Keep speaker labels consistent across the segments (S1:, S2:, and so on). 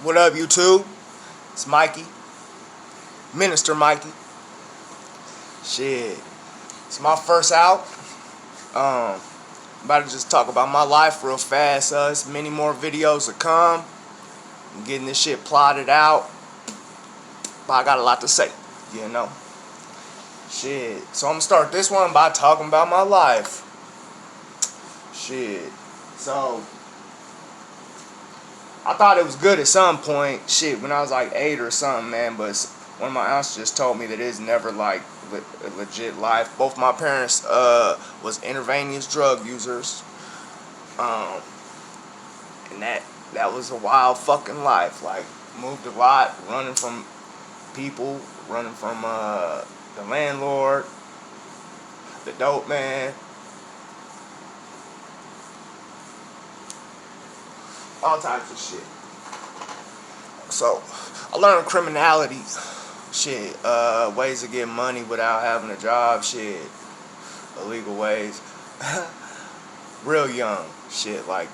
S1: What up, YouTube? It's Mikey, Minister Mikey. Shit, it's my first out. About to just talk about my life real fast. It's many more videos to come. I'm getting this shit plotted out, but I got a lot to say, you know. Shit, so I'm gonna start this one by talking about my life. Shit, so I thought it was good at some point, shit, when I was like 8 or something, man, but one of my aunts just told me that it's never like a legit life. Both my parents was intravenous drug users, and that was a wild fucking life. Like, moved a lot, running from people, running from the landlord, the dope man, all types of shit. So I learned criminality, shit, ways to get money without having a job, shit, illegal ways, real young, shit, like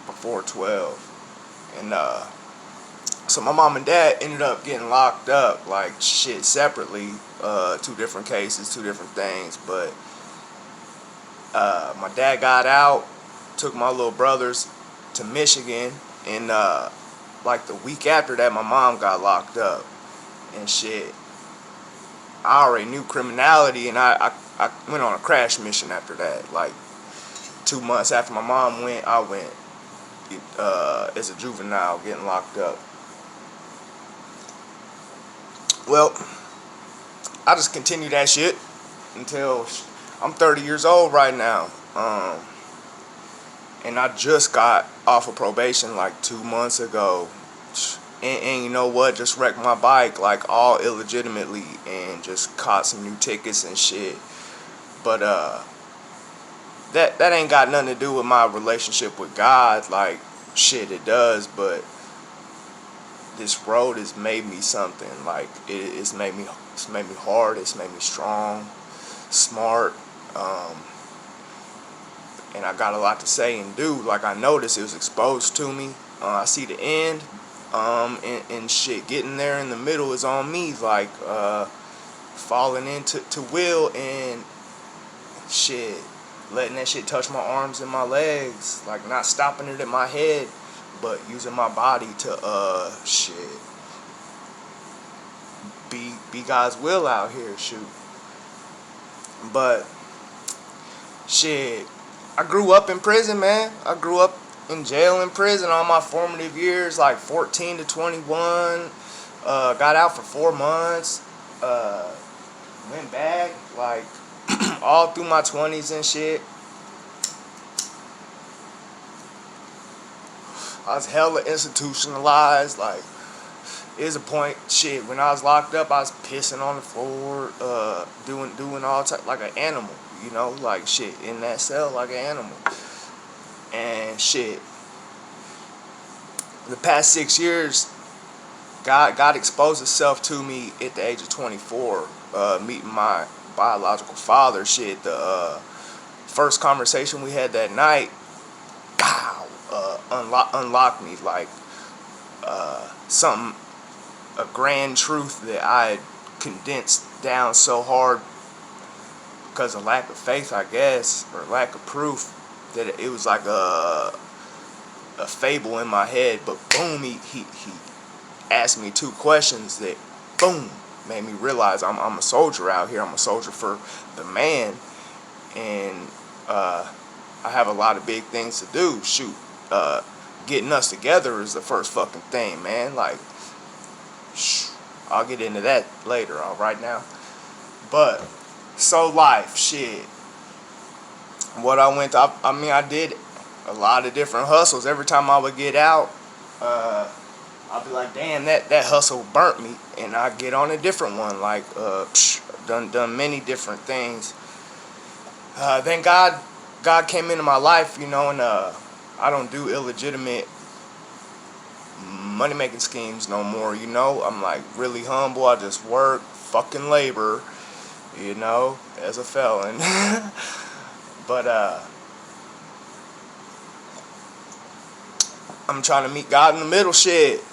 S1: before 12. And so my mom and dad ended up getting locked up, like, shit, separately, 2 different cases, 2 different things. But my dad got out, took my little brothers to Michigan, and like the week after that, my mom got locked up. And shit, I already knew criminality, and I went on a crash mission after that. Like 2 months after my mom went, I went as a juvenile, getting locked up. Well, I just continued that shit until I'm 30 years old right now. And I just got off of probation like 2 months ago. And you know what? Just wrecked my bike, like, all illegitimately, and just caught some new tickets and shit. But that ain't got nothing to do with my relationship with God. Like, shit, it does, but this road has made me something. Like, it's made me hard. It's made me strong, smart, and I got a lot to say and do. Like, I noticed it was exposed to me. I see the end, and shit, getting there in the middle is on me. Like, falling into will and shit, letting that shit touch my arms and my legs. Like, not stopping it in my head, but using my body to shit, be God's will out here, shoot. But shit, I grew up in prison, man. I grew up in jail and prison all my formative years, like 14 to 21. Got out for 4 months. Went back, like, all through my 20s and shit. I was hella institutionalized. Like, there's a point, shit, when I was locked up, I was pissing on the floor, doing all type, like an animal, you know, like, shit, in that cell, like an animal. And shit, the past 6 years, God exposed Himself to me at the age of 24, meeting my biological father. Shit, the first conversation we had that night, unlocked me, like, something, a grand truth that I had condensed down so hard because of lack of faith, I guess, or lack of proof, that it was like a fable in my head. But boom, he asked me 2 questions that, boom, made me realize I'm a soldier out here. I'm a soldier for the man, and I have a lot of big things to do. Shoot, getting us together is the first fucking thing, man. Like, I'll get into that later, all right now. But so life, shit. What I went to, I did a lot of different hustles. Every time I would get out, I'd be like, damn, that hustle burnt me, and I get on a different one. Like, done many different things. Then God came into my life, you know, and I don't do illegitimate money-making schemes no more, you know. I'm, like, really humble. I just work, fucking labor, you know, as a felon. But I'm trying to meet God in the middle, shit.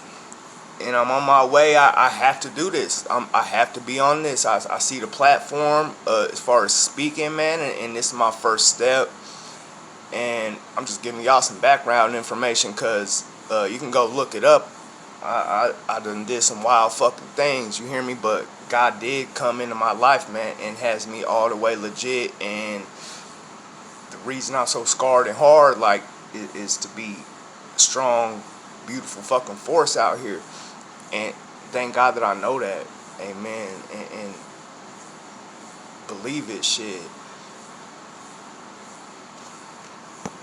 S1: and I'm on my way. I have to do this. I have to be on this. I see the platform as far as speaking, man, and this is my first step. And I'm just giving y'all some background information because you can go look it up. I done did some wild fucking things, you hear me? But God did come into my life, man, and has me all the way legit. And the reason I'm so scarred and hard, like, is to be a strong, beautiful fucking force out here. And thank God that I know that. Amen. And believe it, shit.